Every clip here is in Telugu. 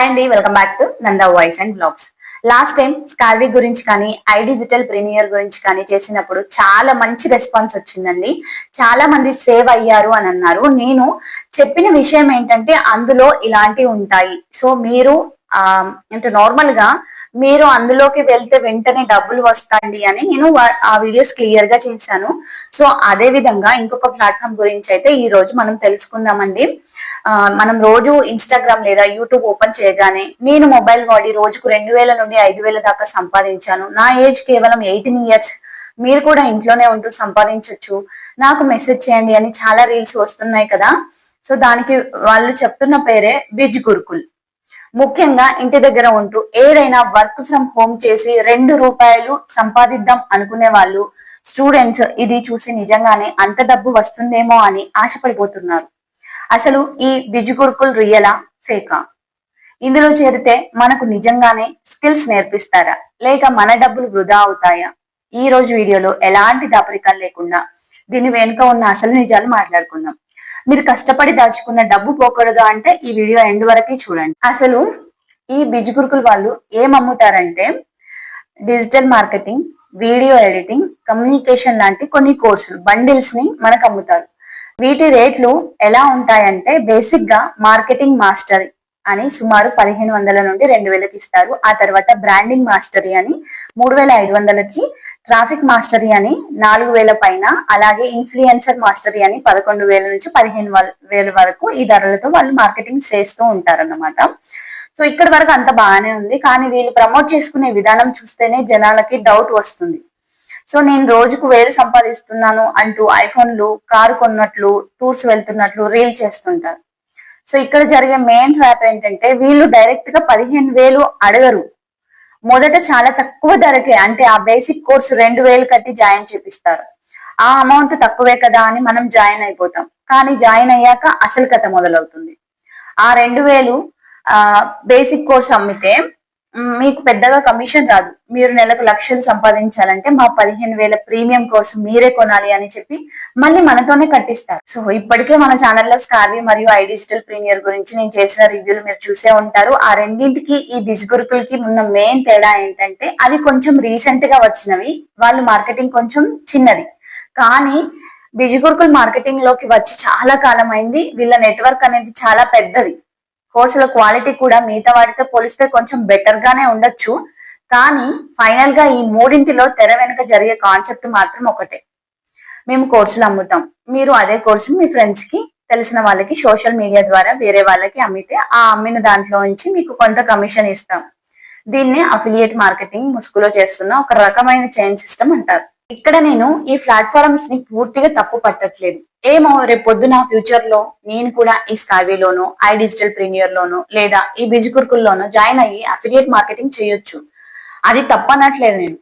అండి welcome back to Nanda voice and blogs. Last time స్కార్వీ గురించి కానీ డిజిటల్ ప్రీమియర్ గురించి కానీ చేసినప్పుడు చాలా మంచి రెస్పాన్స్ వచ్చిందండి. చాలా మంది సేవ్ అయ్యారు అని అన్నారు. నేను చెప్పిన విషయం ఏంటంటే అందులో ఇలాంటివి ఉంటాయి. సో మీరు అంటే నార్మల్ గా మీరు అందులోకి వెళ్తే వెంటనే డబ్బులు వస్తాయండి అని నేను ఆ వీడియోస్ క్లియర్ గా చేశాను. సో అదే విధంగా ఇంకొక ప్లాట్ఫామ్ గురించి అయితే ఈ రోజు మనం తెలుసుకుందామండి. మనం రోజు ఇన్స్టాగ్రామ్ లేదా యూట్యూబ్ ఓపెన్ చేయగానే నేను మొబైల్ వాడి రోజుకు 2000 నుండి 5000 దాకా సంపాదించాను. నా ఏజ్ కేవలం 18 ఇయర్స్. మీరు కూడా ఇంట్లోనే ఉంటూ సంపాదించవచ్చు, నాకు మెసేజ్ చేయండి అని చాలా రీల్స్ వస్తున్నాయి కదా. సో దానికి వాళ్ళు చెప్తున్న పేరే బిజ్ గురుకుల్. ముఖ్యంగా ఇంటి దగ్గర ఉంటూ ఏదైనా వర్క్ ఫ్రమ్ హోమ్ చేసి 2 రూపాయలు సంపాదిద్దాం అనుకునే వాళ్ళు, స్టూడెంట్స్ ఇది చూసి నిజంగానే అంత డబ్బు వస్తుందేమో అని ఆశపడిపోతున్నారు. అసలు ఈ బిజ్ గురుకుల్ రియలా ఫేకా? ఇందులో చేరితే మనకు నిజంగానే స్కిల్స్ నేర్పిస్తారా, లేక మన డబ్బులు వృధా అవుతాయా? ఈ రోజు వీడియోలో ఎలాంటి దాపరికాలు లేకుండా దీని వెనుక ఉన్న అసలు నిజాలు మాట్లాడుకుందాం. మీరు కష్టపడి దాచుకున్న డబ్బు పోకూడదు అంటే ఈ వీడియో ఎండ్ వరకు చూడండి. అసలు ఈ బిజ్ గురుకుల్ వాళ్ళు ఏం అమ్ముతారంటే digital marketing, video editing, communication లాంటి కొన్ని కోర్సులు బండిల్స్ ని మనకు అమ్ముతారు. వీటి రేట్లు ఎలా ఉంటాయంటే బేసిక్ గా మార్కెటింగ్ మాస్టరీ అని సుమారు 1500 నుండి 2000కి ఇస్తారు. ఆ తర్వాత బ్రాండింగ్ మాస్టరీ అని 3500కి, ట్రాఫిక్ మాస్టరీ అని 4000 పైన, అలాగే ఇన్ఫ్లుయెన్సర్ మాస్టరీ అని 11,000 నుంచి 15,000 వరకు ఈ ధరలతో వాళ్ళు మార్కెటింగ్ చేస్తూ ఉంటారన్నమాట. సో ఇక్కడ వరకు అంత బాగానే ఉంది. కానీ వీళ్ళు ప్రమోట్ చేసుకునే విధానం చూస్తేనే జనాలకి డౌట్ వస్తుంది. సో నేను రోజుకు 1000 సంపాదిస్తున్నాను అంటూ ఐఫోన్లు, కారు కొన్నట్లు, టూర్స్ వెళ్తున్నట్లు రీల్ చేస్తుంటారు. సో ఇక్కడ జరిగే మెయిన్ ట్రాప్ ఏంటంటే వీళ్ళు డైరెక్ట్ గా 15,000 అడగరు. మొదట చాలా తక్కువ ధరకే, అంటే ఆ బేసిక్ కోర్సు 2000 కట్టి జాయిన్ చేపిస్తారు. ఆ అమౌంట్ తక్కువే కదా అని మనం జాయిన్ అయిపోతాం. కానీ జాయిన్ అయ్యాక అసలు కథ మొదలవుతుంది. ఆ 2000 బేసిక్ కోర్స్ అమ్మితే మీకు పెద్దగా కమిషన్ రాదు. మీరు నెలకు లక్షలు సంపాదించాలంటే మా 15,000 ప్రీమియం కోర్సు మీరే కొనాలి అని చెప్పి మళ్ళీ మనతోనే కట్టిస్తారు. సో ఇప్పటికే మన ఛానల్లో స్కార్వీ మరియు డిజిటల్ ప్రీమియర్ గురించి నేను చేసిన రివ్యూలు మీరు చూసే ఉంటారు. ఆ రెండింటికి ఈ బిజ్ గురుకుల్ కి ఉన్న మెయిన్ తేడా ఏంటంటే అవి కొంచెం రీసెంట్ గా వచ్చినవి, వాళ్ళు మార్కెటింగ్ కొంచెం చిన్నది. కానీ బిజ్ గురుకుల్ మార్కెటింగ్ లోకి వచ్చి చాలా కాలం అయింది. వీళ్ళ నెట్వర్క్ అనేది చాలా పెద్దది. కోర్సుల క్వాలిటీ కూడా మిగతా వాటితో పోలిస్తే కొంచెం బెటర్ గానే ఉండొచ్చు. కానీ ఫైనల్ గా ఈ మూడింటిలో తెర వెనుక జరిగే కాన్సెప్ట్ మాత్రం ఒకటే. మేము కోర్సులు అమ్ముతాం, మీరు అదే కోర్సును మీ ఫ్రెండ్స్ కి, తెలిసిన వాళ్ళకి సోషల్ మీడియా ద్వారా వేరే వాళ్ళకి అమ్మితే ఆ అమ్మిన దాంట్లో నుంచి మీకు కొంత కమిషన్ ఇస్తాం. దీన్నే అఫిలియేట్ మార్కెటింగ్ ముసుగులో చేస్తున్న ఒక రకమైన చైన్ సిస్టమ్ అంటారు. ఇక్కడ నేను ఈ ప్లాట్ఫామ్స్ ని పూర్తిగా తప్పు పట్టట్లేదు. ఏమో రేపు పొద్దున ఫ్యూచర్ లో నేను కూడా ఈ స్కార్వీలోనో, డిజిటల్ ప్రీమియర్ లోనో, లేదా ఈ బిజ్ గురుకుల్లోనో జాయిన్ అయ్యి అఫిలియేట్ మార్కెటింగ్ చేయొచ్చు. అది తప్పనట్లేదు నేను.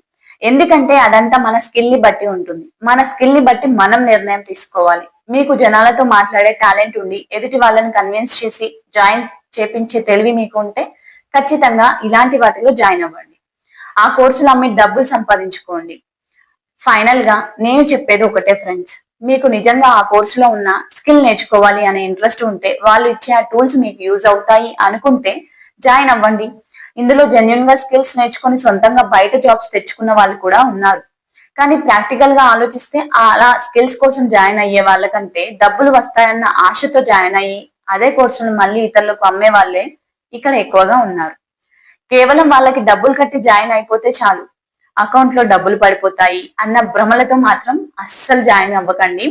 ఎందుకంటే అదంతా మన స్కిల్ ని బట్టి ఉంటుంది. మన స్కిల్ ని బట్టి మనం నిర్ణయం తీసుకోవాలి. మీకు జనాలతో మాట్లాడే టాలెంట్ ఉండి ఎదుటి వాళ్ళని కన్విన్స్ చేసి జాయిన్ చేపించే తెలివి మీకు ఉంటే ఖచ్చితంగా ఇలాంటి వాటిలో జాయిన్ అవ్వండి. ఆ కోర్సులు అమ్మి డబ్బులు సంపాదించుకోండి. ఫైనల్ గా నేను చెప్పేది ఒకటే ఫ్రెండ్స్, మీకు నిజంగా ఆ కోర్సులో ఉన్న స్కిల్ నేర్చుకోవాలి అనే ఇంట్రెస్ట్ ఉంటే, వాళ్ళు ఇచ్చే ఆ టూల్స్ మీకు యూజ్ అవుతాయి అనుకుంటే జాయిన్ అవ్వండి. ఇందులో జెన్యున్ గా స్కిల్స్ నేర్చుకొని సొంతంగా బయట జాబ్స్ తెచ్చుకున్న వాళ్ళు కూడా ఉన్నారు. కానీ ప్రాక్టికల్ గా ఆలోచిస్తే అలా స్కిల్స్ కోసం జాయిన్ అయ్యే వాళ్ళకంటే డబ్బులు వస్తాయన్న ఆశతో జాయిన్ అయ్యి అదే కోర్సును మళ్ళీ ఇతరులకు అమ్మే వాళ్ళే ఇక్కడ ఎక్కువగా ఉన్నారు. కేవలం వాళ్ళకి డబ్బులు కట్టి జాయిన్ అయిపోతే చాలు, అకౌంట్ లో డబ్బులు పడిపోతాయి అన్న భ్రమలతో మాత్రం అస్సలు జాయిన్ అవ్వకండి.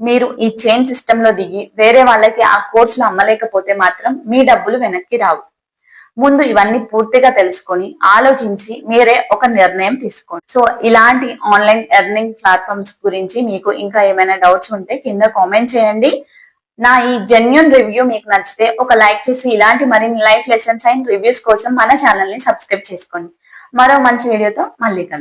మీరు ఈ చైన్ సిస్టమ్ లో దిగి వేరే వాళ్ళకి ఆ కోర్సులు అమ్మలేకపోతే మాత్రం మీ డబ్బులు వెనక్కి రావు. ముందు ఇవన్నీ పూర్తిగా తెలుసుకొని ఆలోచించి మీరే ఒక నిర్ణయం తీసుకోండి. సో ఇలాంటి ఆన్లైన్ ఎర్నింగ్ ప్లాట్ఫామ్స్ గురించి మీకు ఇంకా ఏమైనా డౌట్స్ ఉంటే కింద కామెంట్ చేయండి. నా ఈ జెన్యూన్ రివ్యూ మీకు నచ్చితే ఒక లైక్ చేసి ఇలాంటి మరిన్ని లైఫ్ లెసన్స్ అండ్ రివ్యూస్ కోసం మన ఛానల్ ని సబ్స్క్రైబ్ చేసుకోండి. మరో మంచి వీడియోతో మళ్ళీ కలుద్దాం.